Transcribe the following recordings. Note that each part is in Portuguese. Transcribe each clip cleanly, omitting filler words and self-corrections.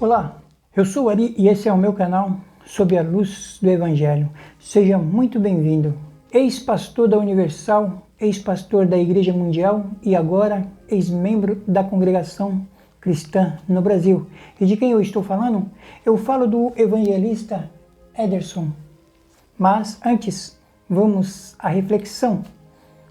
Olá, eu sou o Ari e esse é o meu canal Sob a Luz do Evangelho. Seja muito bem-vindo. Ex-pastor da Universal, ex-pastor da Igreja Mundial e agora ex-membro da Congregação Cristã no Brasil. E de quem eu estou falando? Eu falo do evangelista Ederson. Mas antes, vamos à reflexão.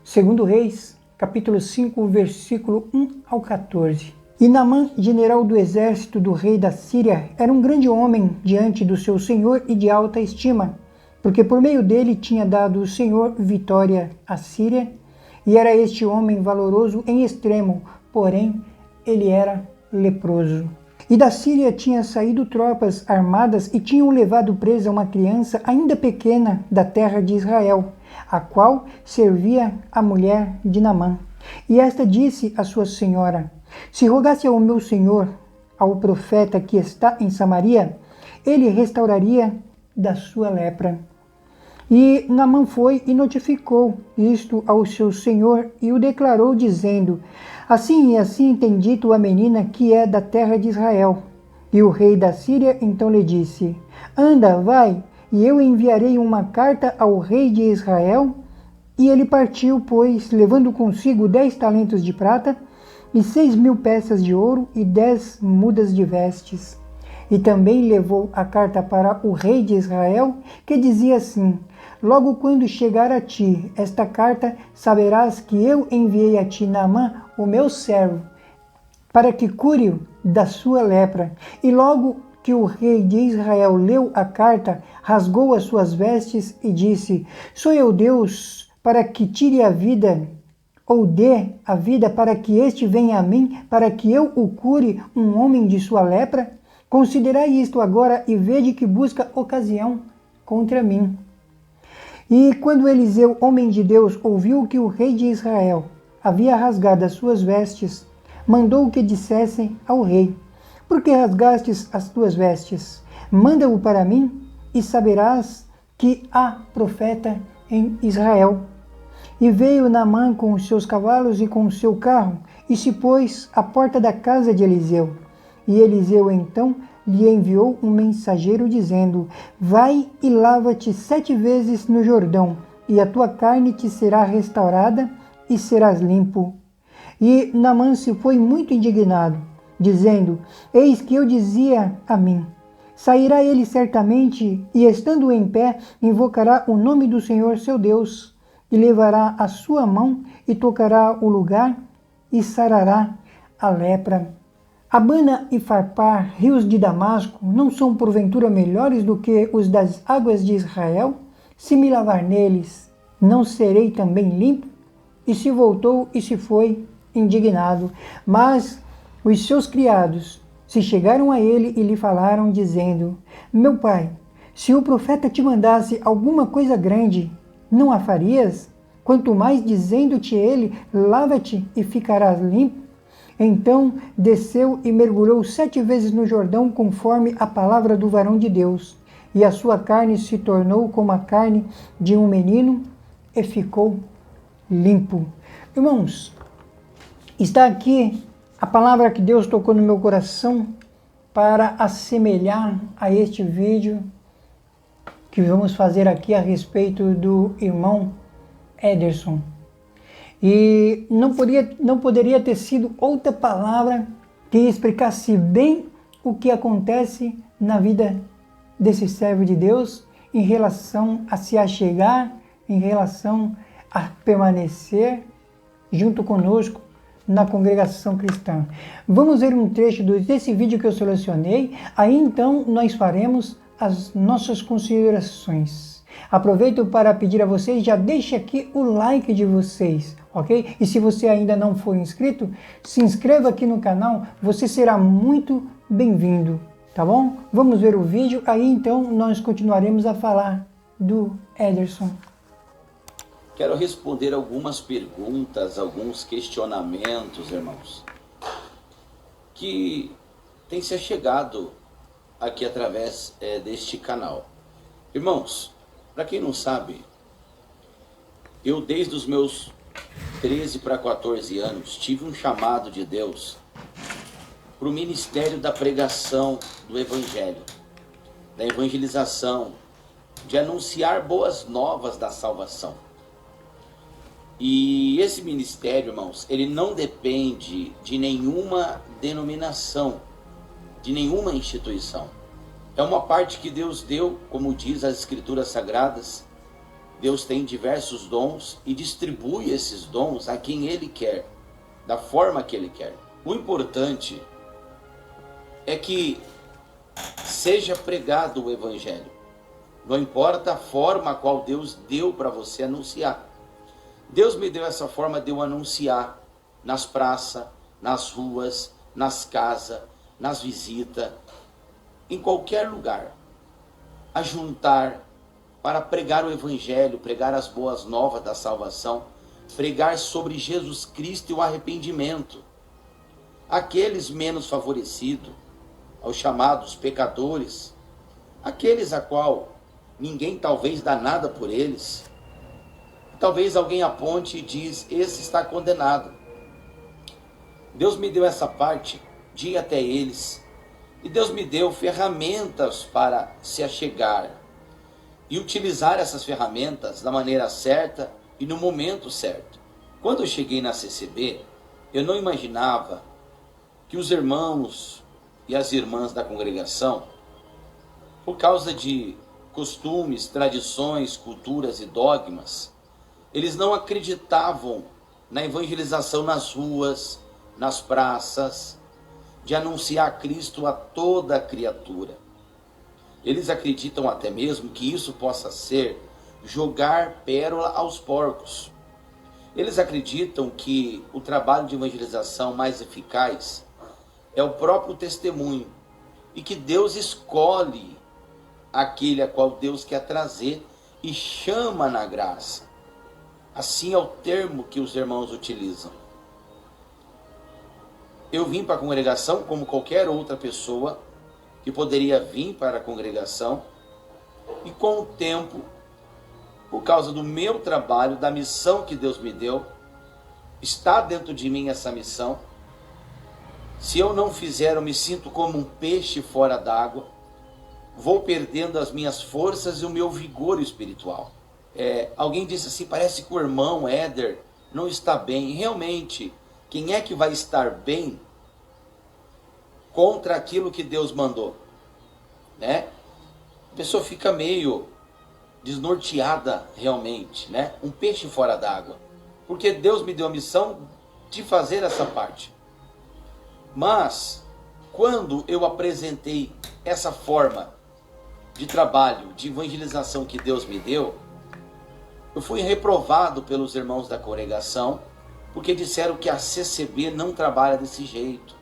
2 Reis, capítulo 5, versículo 1 ao 14. E Naamã, general do exército do rei da Síria, era um grande homem diante do seu senhor e de alta estima, porque por meio dele tinha dado o Senhor vitória à Síria, e era este homem valoroso em extremo, porém ele era leproso. E da Síria tinha saído tropas armadas e tinham levado presa uma criança ainda pequena da terra de Israel, a qual servia a mulher de Naamã. E esta disse à sua senhora: se rogasse ao meu senhor, ao profeta que está em Samaria, ele restauraria da sua lepra. E Naamã foi e notificou isto ao seu senhor e o declarou, dizendo: assim e assim tem dito a menina que é da terra de Israel. E o rei da Síria então lhe disse: anda, vai, e eu enviarei uma carta ao rei de Israel. E ele partiu, pois, levando consigo 10 talentos de prata, e 6.000 peças de ouro e 10 mudas de vestes. E também levou a carta para o rei de Israel, que dizia assim: logo quando chegar a ti esta carta, saberás que eu enviei a ti Naamã, o meu servo, para que cure-o da sua lepra. E logo que o rei de Israel leu a carta, rasgou as suas vestes e disse: sou eu Deus para que tire a vida, ou dê a vida para que este venha a mim, para que eu o cure, um homem de sua lepra? Considerai isto agora e vede que busca ocasião contra mim. E quando Eliseu, homem de Deus, ouviu que o rei de Israel havia rasgado as suas vestes, mandou que dissessem ao rei: por que rasgastes as tuas vestes? Manda-o para mim, e saberás que há profeta em Israel. E veio Naamã com os seus cavalos e com o seu carro, e se pôs à porta da casa de Eliseu. E Eliseu então lhe enviou um mensageiro, dizendo: vai e lava-te 7 vezes no Jordão, e a tua carne te será restaurada, e serás limpo. E Naamã se foi muito indignado, dizendo: eis que eu dizia a mim: sairá ele certamente, e estando em pé, invocará o nome do Senhor seu Deus, e levará a sua mão e tocará o lugar e sarará a lepra. Abana e Farpar, rios de Damasco, não são porventura melhores do que os das águas de Israel? Se me lavar neles, não serei também limpo? E se voltou e se foi indignado. Mas os seus criados se chegaram a ele e lhe falaram, dizendo: meu pai, se o profeta te mandasse alguma coisa grande, não a farias? Quanto mais dizendo-te ele: lava-te e ficarás limpo. Então desceu e mergulhou 7 vezes no Jordão, conforme a palavra do varão de Deus. E a sua carne se tornou como a carne de um menino e ficou limpo. Irmãos, está aqui a palavra que Deus tocou no meu coração para assemelhar a este vídeo que vamos fazer aqui a respeito do irmão Ederson. E não poderia ter sido outra palavra que explicasse bem o que acontece na vida desse servo de Deus em relação a se achegar, em relação a permanecer junto conosco na congregação cristã. Vamos ver um trecho desse vídeo que eu selecionei, aí então nós faremos as nossas considerações. Aproveito para pedir a vocês, já deixe aqui o like de vocês, ok? E se você ainda não for inscrito, se inscreva aqui no canal, você será muito bem-vindo, tá bom? Vamos ver o vídeo, aí então nós continuaremos a falar do Ederson. Quero responder algumas perguntas, alguns questionamentos, irmãos, que têm se achegado aqui através deste canal. Irmãos, para quem não sabe, eu desde os meus 13 para 14 anos tive um chamado de Deus para o ministério da pregação do Evangelho, da evangelização, de anunciar boas novas da salvação. E esse ministério, irmãos, ele não depende de nenhuma denominação, de nenhuma instituição. É uma parte que Deus deu, como diz as Escrituras Sagradas. Deus tem diversos dons e distribui esses dons a quem Ele quer, da forma que Ele quer. O importante é que seja pregado o Evangelho. Não importa a forma a qual Deus deu para você anunciar. Deus me deu essa forma de eu anunciar nas praças, nas ruas, nas casas, nas visitas, em qualquer lugar. Ajuntar para pregar o Evangelho, pregar as boas novas da salvação, pregar sobre Jesus Cristo e o arrependimento. Aqueles menos favorecidos, aos chamados pecadores, aqueles a qual ninguém talvez dá nada por eles. Talvez alguém aponte e diz, esse está condenado. Deus me deu essa parte de ir até eles. E Deus me deu ferramentas para se achegar e utilizar essas ferramentas da maneira certa e no momento certo. Quando eu cheguei na CCB, eu não imaginava que os irmãos e as irmãs da congregação, por causa de costumes, tradições, culturas e dogmas, eles não acreditavam na evangelização nas ruas, nas praças, de anunciar Cristo a toda criatura. Eles acreditam até mesmo que isso possa ser jogar pérola aos porcos. Eles acreditam que o trabalho de evangelização mais eficaz é o próprio testemunho e que Deus escolhe aquele a qual Deus quer trazer e chama na graça. Assim é o termo que os irmãos utilizam. Eu vim para a congregação como qualquer outra pessoa que poderia vir para a congregação, e com o tempo, por causa do meu trabalho, da missão que Deus me deu, está dentro de mim essa missão. Se eu não fizer, eu me sinto como um peixe fora d'água, vou perdendo as minhas forças e o meu vigor espiritual. Alguém disse assim, parece que o irmão Éder não está bem. Realmente, quem é que vai estar bem contra aquilo que Deus mandou? Né? A pessoa fica meio desnorteada realmente, né? Um peixe fora d'água. Porque Deus me deu a missão de fazer essa parte. Mas, quando eu apresentei essa forma de trabalho, de evangelização que Deus me deu, eu fui reprovado pelos irmãos da congregação, porque disseram que a CCB não trabalha desse jeito.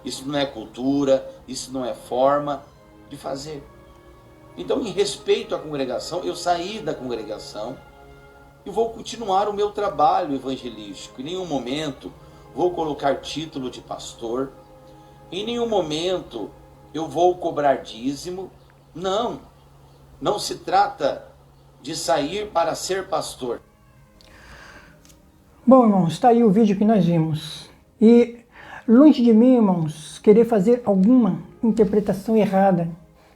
Isso não é cultura, isso não é forma de fazer. Então, em respeito à congregação, eu saí da congregação e vou continuar o meu trabalho evangelístico. Em nenhum momento vou colocar título de pastor, em nenhum momento eu vou cobrar dízimo. Não se trata de sair para ser pastor. Bom, irmãos, está aí o vídeo que nós vimos. E longe de mim, irmãos, querer fazer alguma interpretação errada,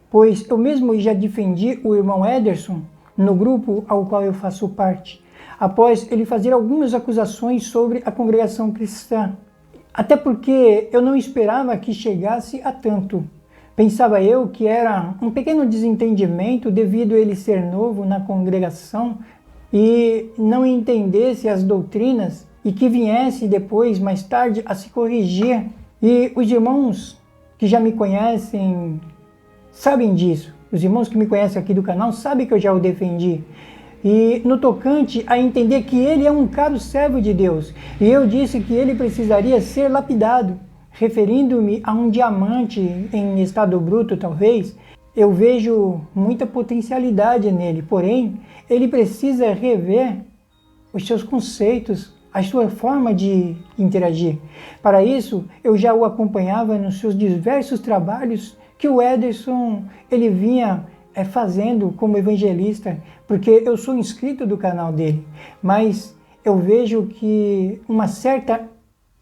pois eu mesmo já defendi o irmão Ederson no grupo ao qual eu faço parte, após ele fazer algumas acusações sobre a congregação cristã. Até porque eu não esperava que chegasse a tanto. Pensava eu que era um pequeno desentendimento devido a ele ser novo na congregação e não entendesse as doutrinas e que viesse depois, mais tarde, a se corrigir. E os irmãos que já me conhecem sabem disso. Os irmãos que me conhecem aqui do canal sabem que eu já o defendi. E no tocante a entender que ele é um caro servo de Deus. E eu disse que ele precisaria ser lapidado. Referindo-me a um diamante em estado bruto, talvez, eu vejo muita potencialidade nele. Porém, ele precisa rever os seus conceitos, a sua forma de interagir. Para isso, eu já o acompanhava nos seus diversos trabalhos que o Ederson ele vinha fazendo como evangelista, porque eu sou inscrito do canal dele, mas eu vejo que uma certa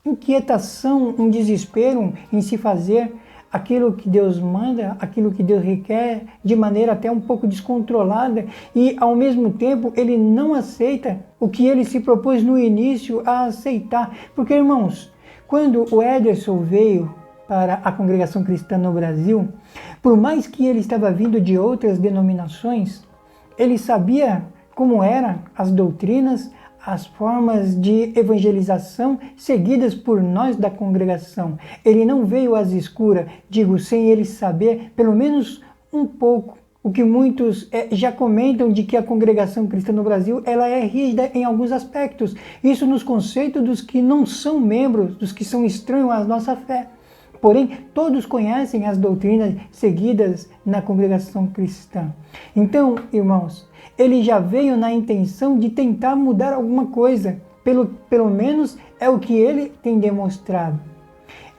inquietação, um desespero em se fazer aquilo que Deus manda, aquilo que Deus requer, de maneira até um pouco descontrolada, e ao mesmo tempo ele não aceita o que ele se propôs no início a aceitar. Porque, irmãos, quando o Ederson veio para a congregação cristã no Brasil, por mais que ele estava vindo de outras denominações, ele sabia como eram as doutrinas, as formas de evangelização seguidas por nós da congregação. Ele não veio às escuras, digo, sem ele saber pelo menos um pouco o que muitos já comentam de que a congregação cristã no Brasil ela é rígida em alguns aspectos. Isso nos conceitos dos que não são membros, dos que são estranhos à nossa fé. Porém, todos conhecem as doutrinas seguidas na congregação cristã. Então, irmãos, ele já veio na intenção de tentar mudar alguma coisa. Pelo menos é o que ele tem demonstrado.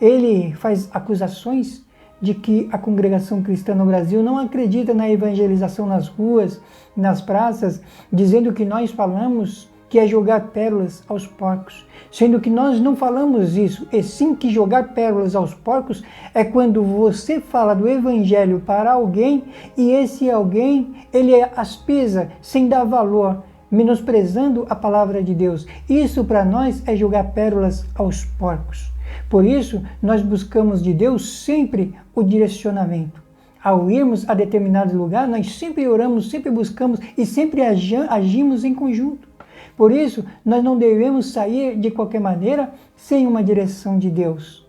Ele faz acusações de que a congregação cristã no Brasil não acredita na evangelização nas ruas, nas praças, dizendo que nós falamos que é jogar pérolas aos porcos, sendo que nós não falamos isso, e sim que jogar pérolas aos porcos é quando você fala do evangelho para alguém e esse alguém, ele as pisa sem dar valor, menosprezando a palavra de Deus. Isso para nós é jogar pérolas aos porcos. Por isso, nós buscamos de Deus sempre o direcionamento. Ao irmos a determinado lugar, nós sempre oramos, sempre buscamos e sempre agimos em conjunto. Por isso, nós não devemos sair de qualquer maneira sem uma direção de Deus.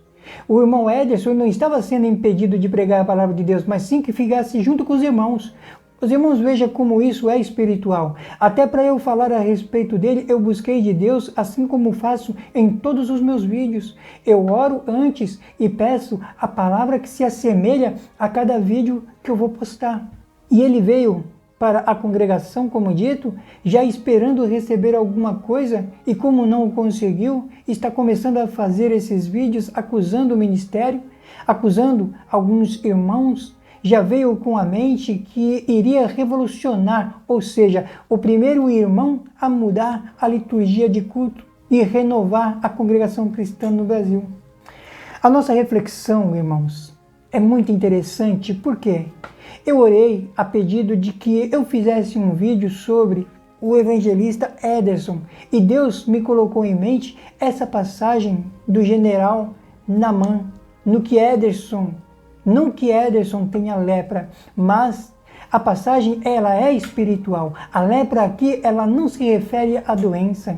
O irmão Ederson não estava sendo impedido de pregar a palavra de Deus, mas sim que ficasse junto com os irmãos. Os irmãos vejam como isso é espiritual. Até para eu falar a respeito dele, eu busquei de Deus, assim como faço em todos os meus vídeos. Eu oro antes e peço a palavra que se assemelha a cada vídeo que eu vou postar. E ele veio para a congregação, como dito, já esperando receber alguma coisa, e como não conseguiu, está começando a fazer esses vídeos acusando o ministério, acusando alguns irmãos. Já veio com a mente que iria revolucionar, ou seja, o primeiro irmão a mudar a liturgia de culto e renovar a congregação cristã no Brasil. A nossa reflexão, irmãos, é muito interessante, porque eu orei a pedido de que eu fizesse um vídeo sobre o evangelista Ederson, e Deus me colocou em mente essa passagem do general Naamã, no que Ederson, não que Ederson tenha lepra, mas a passagem ela é espiritual. A lepra aqui ela não se refere à doença,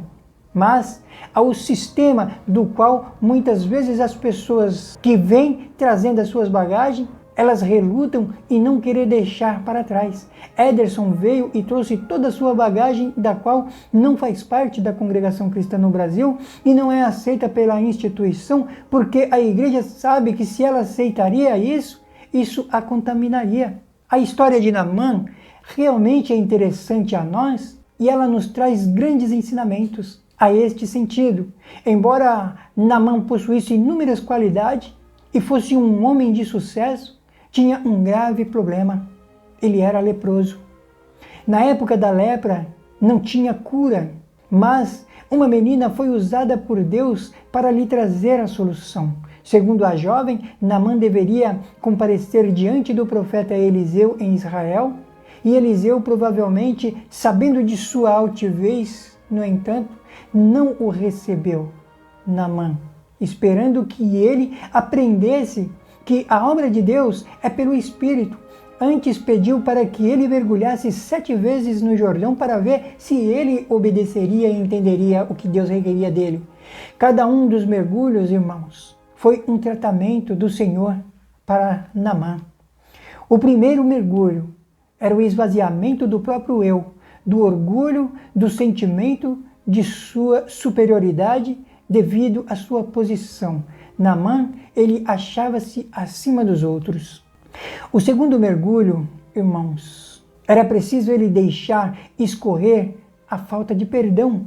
mas ao sistema do qual muitas vezes as pessoas que vêm trazendo as suas bagagens, elas relutam em não querer deixar para trás. Ederson veio e trouxe toda a sua bagagem, da qual não faz parte da congregação cristã no Brasil e não é aceita pela instituição, porque a igreja sabe que se ela aceitaria isso, isso a contaminaria. A história de Naamã realmente é interessante a nós e ela nos traz grandes ensinamentos a este sentido. Embora Naamã possuísse inúmeras qualidades e fosse um homem de sucesso, tinha um grave problema. Ele era leproso. Na época da lepra, não tinha cura, mas uma menina foi usada por Deus para lhe trazer a solução. Segundo a jovem, Naamã deveria comparecer diante do profeta Eliseu em Israel, e Eliseu, provavelmente, sabendo de sua altivez, no entanto, não o recebeu. Naamã, esperando que ele aprendesse que a obra de Deus é pelo Espírito, antes pediu para que ele mergulhasse 7 vezes no Jordão para ver se ele obedeceria e entenderia o que Deus requeria dele. Cada um dos mergulhos, irmãos, foi um tratamento do Senhor para Naamã. O primeiro mergulho era o esvaziamento do próprio eu, do orgulho, do sentimento de sua superioridade devido à sua posição. Naamã, ele achava-se acima dos outros. O segundo mergulho, irmãos, era preciso ele deixar escorrer a falta de perdão.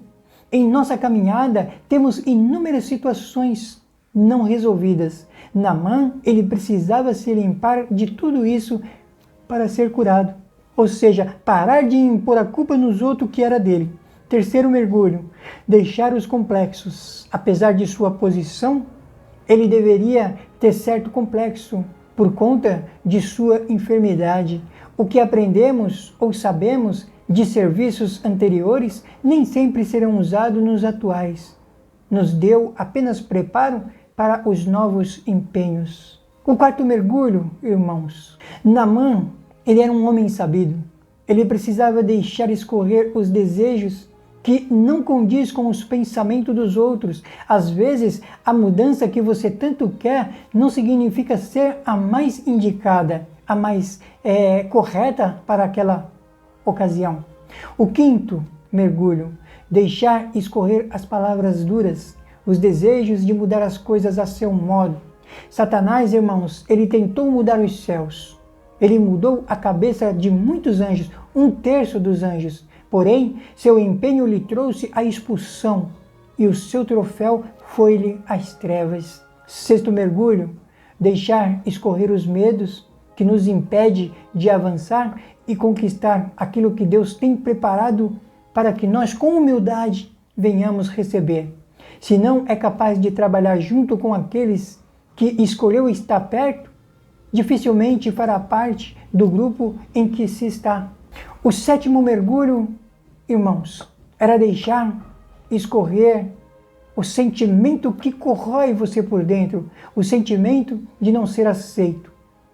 Em nossa caminhada, temos inúmeras situações não resolvidas. Naamã, ele precisava se limpar de tudo isso para ser curado. Ou seja, parar de impor a culpa nos outros que era dele. Terceiro mergulho, deixar os complexos. Apesar de sua posição, ele deveria ter certo complexo por conta de sua enfermidade. O que aprendemos ou sabemos de serviços anteriores nem sempre serão usados nos atuais. Nos deu apenas preparo para os novos empenhos. O quarto mergulho, irmãos. Naamã, ele era um homem sabido. Ele precisava deixar escorrer os desejos que não condiz com os pensamentos dos outros. Às vezes, a mudança que você tanto quer não significa ser a mais indicada, a mais correta para aquela ocasião. O quinto mergulho, deixar escorrer as palavras duras, os desejos de mudar as coisas a seu modo. Satanás, irmãos, ele tentou mudar os céus. Ele mudou a cabeça de muitos anjos, 1/3 dos anjos. Porém, seu empenho lhe trouxe a expulsão e o seu troféu foi-lhe as trevas. Sexto mergulho, deixar escorrer os medos que nos impede de avançar e conquistar aquilo que Deus tem preparado para que nós, com humildade, venhamos receber. Se não é capaz de trabalhar junto com aqueles que escolheu estar perto, dificilmente fará parte do grupo em que se está. O sétimo mergulho, irmãos, era deixar escorrer o sentimento que corrói você por dentro, o sentimento de não ser aceito,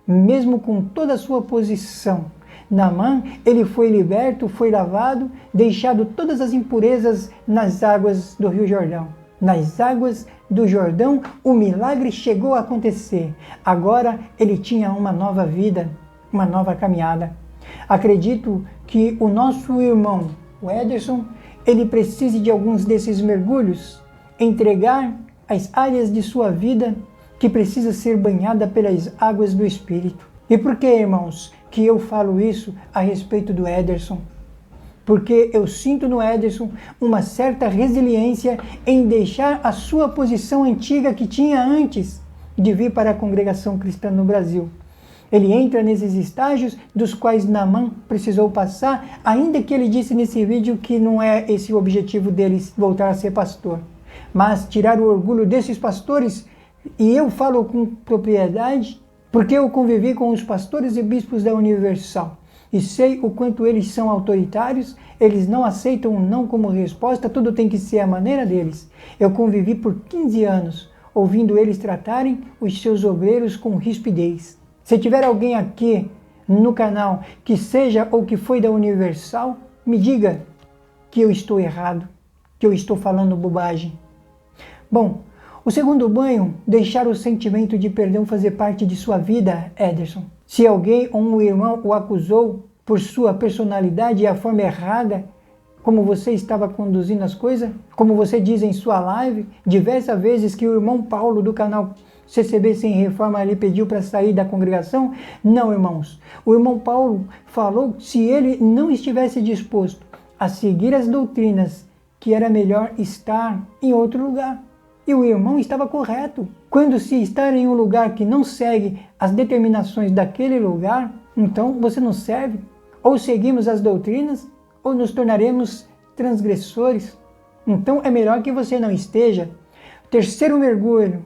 mesmo com toda a sua posição. Naamã, ele foi liberto, foi lavado, deixado todas as impurezas nas águas do Rio Jordão. Nas águas do Jordão, o milagre chegou a acontecer. Agora ele tinha uma nova vida, uma nova caminhada. Acredito que o nosso irmão, o Ederson, ele precise de alguns desses mergulhos, entregar as áreas de sua vida que precisa ser banhada pelas águas do Espírito. E por que, irmãos, que eu falo isso a respeito do Ederson? Porque eu sinto no Ederson uma certa resiliência em deixar a sua posição antiga que tinha antes de vir para a congregação cristã no Brasil. Ele entra nesses estágios dos quais Naamã precisou passar, ainda que ele disse nesse vídeo que não é esse o objetivo deles voltar a ser pastor. Mas tirar o orgulho desses pastores, e eu falo com propriedade, porque eu convivi com os pastores e bispos da Universal. E sei o quanto eles são autoritários, eles não aceitam um não como resposta, tudo tem que ser a maneira deles. Eu convivi por 15 anos, ouvindo eles tratarem os seus obreiros com rispidez. Se tiver alguém aqui no canal que seja ou que foi da Universal, me diga que eu estou errado, que eu estou falando bobagem. Bom, o segundo banho, deixar o sentimento de perdão fazer parte de sua vida, Ederson. Se alguém ou um irmão o acusou por sua personalidade e a forma errada, como você estava conduzindo as coisas, como você diz em sua live, diversas vezes que o irmão Paulo do canal CCB Sem Reforma lhe pediu para sair da congregação, não, irmãos. O irmão Paulo falou se ele não estivesse disposto a seguir as doutrinas, que era melhor estar em outro lugar. E o irmão estava correto. Quando se está em um lugar que não segue as determinações daquele lugar, então você não serve. Ou seguimos as doutrinas, ou nos tornaremos transgressores. Então é melhor que você não esteja. Terceiro mergulho,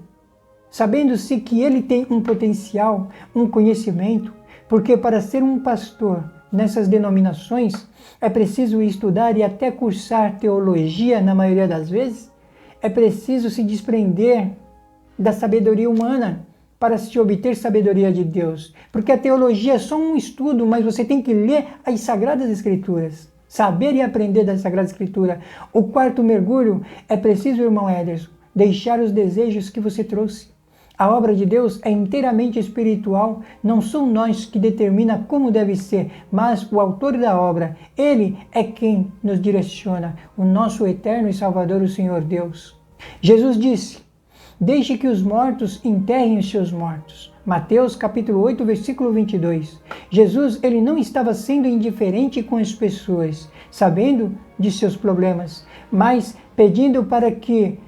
sabendo-se que ele tem um potencial, um conhecimento, porque para ser um pastor nessas denominações é preciso estudar e até cursar teologia na maioria das vezes. É preciso se desprender da sabedoria humana para se obter sabedoria de Deus. Porque a teologia é só um estudo, mas você tem que ler as Sagradas Escrituras. Saber e aprender da Sagrada Escritura. O quarto mergulho é preciso, irmão Ederson, deixar os desejos que você trouxe. A obra de Deus é inteiramente espiritual, não são nós que determina como deve ser, mas o autor da obra. Ele é quem nos direciona, o nosso eterno e Salvador, o Senhor Deus. Jesus disse, deixe que os mortos enterrem os seus mortos. Mateus capítulo 8, versículo 22. Jesus, ele não estava sendo indiferente com as pessoas, sabendo de seus problemas, mas pedindo para que,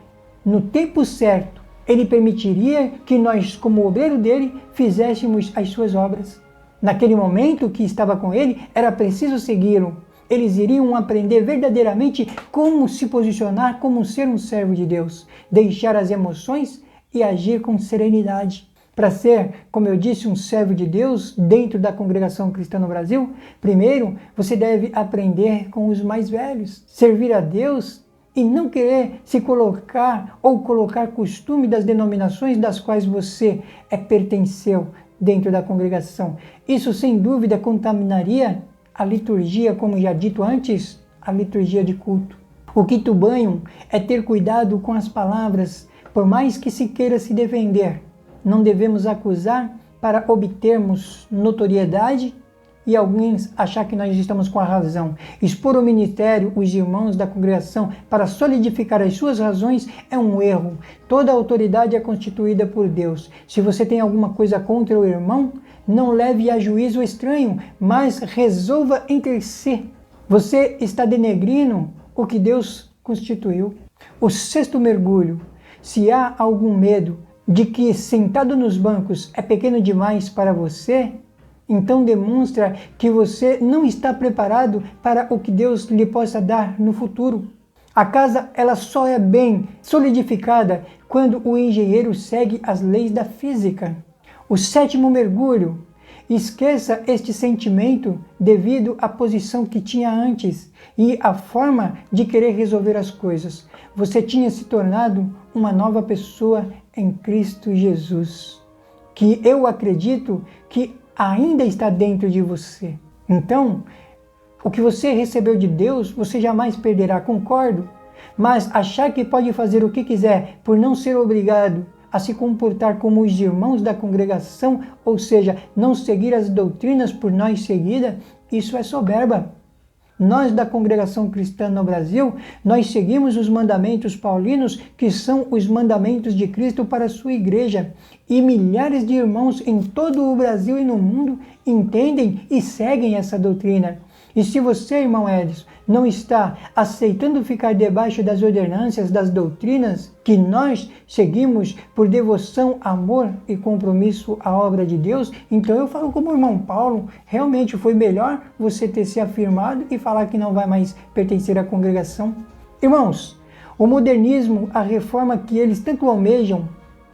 no tempo certo, ele permitiria que nós, como obreiro dele, fizéssemos as suas obras. Naquele momento que estava com ele, era preciso segui-lo. eles iriam aprender verdadeiramente como se posicionar como ser um servo de Deus, deixar as emoções e agir com serenidade. Para ser, como eu disse, um servo de Deus dentro da congregação cristã no Brasil, primeiro você deve aprender com os mais velhos, servir a Deus e não querer se colocar ou colocar costume das denominações das quais você pertenceu dentro da congregação. Isso, sem dúvida, contaminaria a liturgia, como já dito antes, a liturgia de culto. O quinto banho é ter cuidado com as palavras, por mais que se queira se defender. Não devemos acusar para obtermos notoriedade e alguns achar que nós estamos com a razão. Expor o ministério, os irmãos da congregação, para solidificar as suas razões é um erro. Toda autoridade é constituída por Deus. Se você tem alguma coisa contra o irmão, não leve a juízo estranho, mas resolva entre si. Você está denegrindo o que Deus constituiu. O sexto mergulho. Se há algum medo de que sentado nos bancos é pequeno demais para você, então demonstra que você não está preparado para o que Deus lhe possa dar no futuro. A casa, ela só é bem solidificada quando o engenheiro segue as leis da física. O sétimo mergulho. Esqueça este sentimento devido à posição que tinha antes e à forma de querer resolver as coisas. Você tinha se tornado uma nova pessoa em Cristo Jesus, que eu acredito que ainda está dentro de você. Então, o que você recebeu de Deus, você jamais perderá, concordo. Mas achar que pode fazer o que quiser por não ser obrigado a se comportar como os irmãos da congregação, ou seja, não seguir as doutrinas por nós seguida, isso é soberba. Nós da congregação cristã no Brasil, nós seguimos os mandamentos paulinos, que são os mandamentos de Cristo para a sua igreja. E milhares de irmãos em todo o Brasil e no mundo entendem e seguem essa doutrina. E se você, irmão Edson, não está aceitando ficar debaixo das ordenâncias, das doutrinas que nós seguimos por devoção, amor e compromisso à obra de Deus, então eu falo como o irmão Paulo, realmente foi melhor você ter se afirmado e falar que não vai mais pertencer à congregação. Irmãos, o modernismo, a reforma que eles tanto almejam,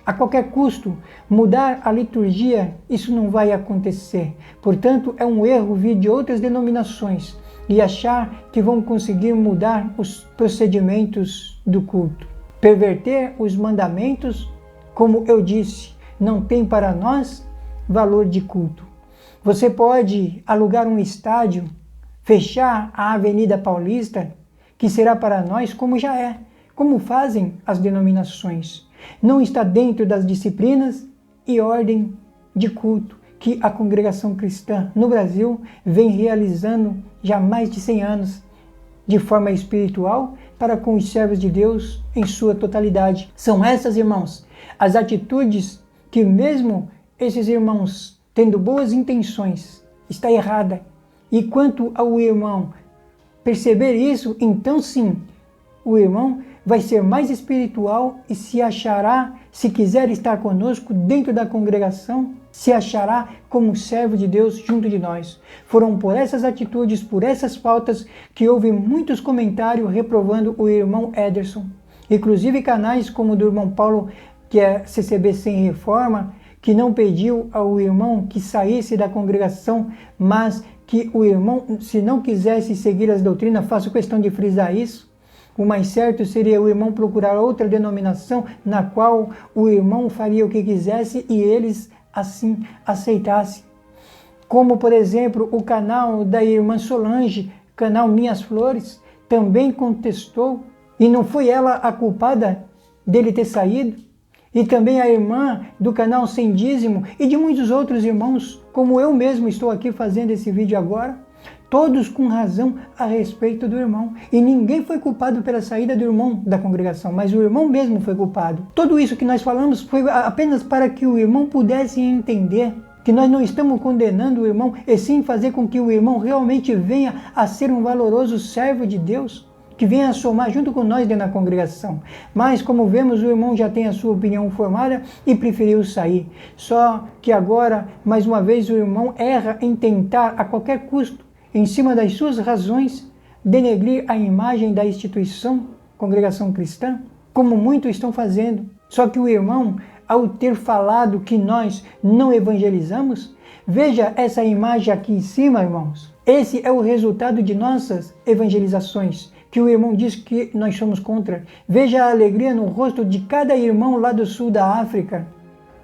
a qualquer custo, mudar a liturgia, isso não vai acontecer. Portanto, é um erro vir de outras denominações e achar que vão conseguir mudar os procedimentos do culto. Perverter os mandamentos, como eu disse, não tem para nós valor de culto. Você pode alugar um estádio, fechar a Avenida Paulista, que será para nós como já é, como fazem as denominações. Não está dentro das disciplinas e ordem de culto que a congregação cristã no Brasil vem realizando já há mais de 100 anos, de forma espiritual, para com os servos de Deus em sua totalidade. São essas, irmãos, as atitudes que mesmo esses irmãos, tendo boas intenções, está errada. E quanto ao irmão perceber isso, então sim, o irmão vai ser mais espiritual e se achará, se quiser estar conosco dentro da congregação, se achará como servo de Deus junto de nós. Foram por essas atitudes, por essas faltas, que houve muitos comentários reprovando o irmão Ederson. Inclusive canais como o do irmão Paulo, que é CCB Sem Reforma, que não pediu ao irmão que saísse da congregação, mas que o irmão, se não quisesse seguir as doutrinas, faço questão de frisar isso, o mais certo seria o irmão procurar outra denominação na qual o irmão faria o que quisesse e eles assim aceitassem. Como, por exemplo, o canal da irmã Solange, canal Minhas Flores, também contestou, e não foi ela a culpada dele ter saído. E também a irmã do canal Sem Dízimo e de muitos outros irmãos, como eu mesmo estou aqui fazendo esse vídeo agora, todos com razão a respeito do irmão. E ninguém foi culpado pela saída do irmão da congregação, mas o irmão mesmo foi culpado. Tudo isso que nós falamos foi apenas para que o irmão pudesse entender que nós não estamos condenando o irmão, e sim fazer com que o irmão realmente venha a ser um valoroso servo de Deus, que venha a somar junto com nós dentro da congregação. Mas, como vemos, o irmão já tem a sua opinião formada e preferiu sair. Só que agora, mais uma vez, o irmão erra em tentar a qualquer custo em cima das suas razões, denegrir a imagem da instituição, congregação cristã, como muitos estão fazendo. Só que o irmão, ao ter falado que nós não evangelizamos, veja essa imagem aqui em cima, irmãos. Esse é o resultado de nossas evangelizações, que o irmão diz que nós somos contra. Veja a alegria no rosto de cada irmão lá do sul da África.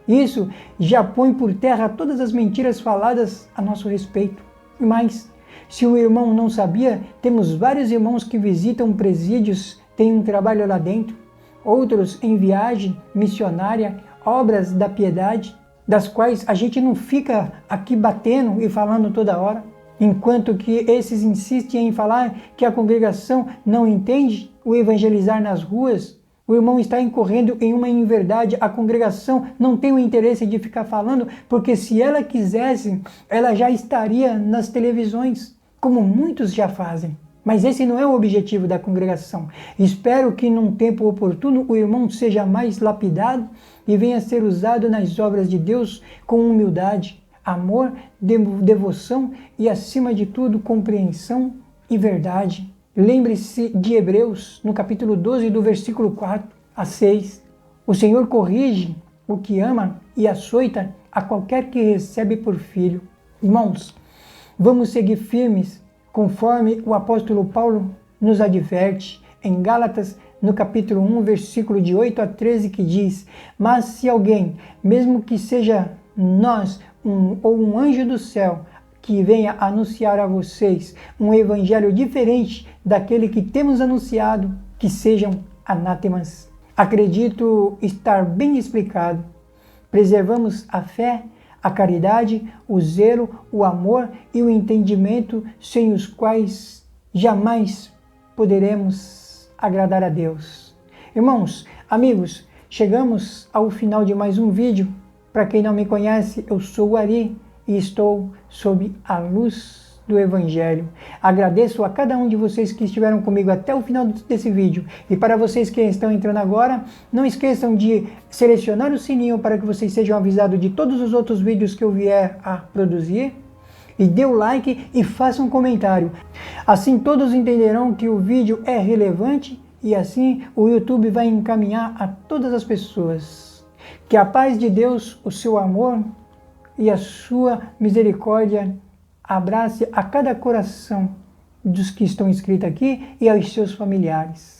Isso já põe por terra todas as mentiras faladas a nosso respeito. E mais, se o irmão não sabia, temos vários irmãos que visitam presídios, têm um trabalho lá dentro, outros em viagem missionária, obras da piedade, das quais a gente não fica aqui batendo e falando toda hora, enquanto que esses insistem em falar que a congregação não entende o evangelizar nas ruas. O irmão está incorrendo em uma inverdade. A congregação não tem o interesse de ficar falando, porque se ela quisesse, ela já estaria nas televisões, como muitos já fazem. Mas esse não é o objetivo da congregação. Espero que num tempo oportuno o irmão seja mais lapidado e venha a ser usado nas obras de Deus com humildade, amor, devoção e, acima de tudo, compreensão e verdade. Lembre-se de Hebreus, no capítulo 12, do versículo 4 a 6. O Senhor corrige o que ama e açoita a qualquer que recebe por filho. Irmãos, vamos seguir firmes, conforme o apóstolo Paulo nos adverte, em Gálatas, no capítulo 1, versículo de 8 a 13, que diz: mas se alguém, mesmo que seja nós ou um anjo do céu, que venha anunciar a vocês um evangelho diferente daquele que temos anunciado, que sejam anátemas. Acredito estar bem explicado. Preservamos a fé, a caridade, o zelo, o amor e o entendimento, sem os quais jamais poderemos agradar a Deus. Irmãos, amigos, chegamos ao final de mais um vídeo. Para quem não me conhece, eu sou o Ari e estou sob a luz do Evangelho. Agradeço a cada um de vocês que estiveram comigo até o final desse vídeo. E para vocês que estão entrando agora, não esqueçam de selecionar o sininho para que vocês sejam avisados de todos os outros vídeos que eu vier a produzir. E dê o like e faça um comentário. Assim todos entenderão que o vídeo é relevante e assim o YouTube vai encaminhar a todas as pessoas. Que a paz de Deus, o seu amor e a sua misericórdia abrace a cada coração dos que estão inscritos aqui e aos seus familiares.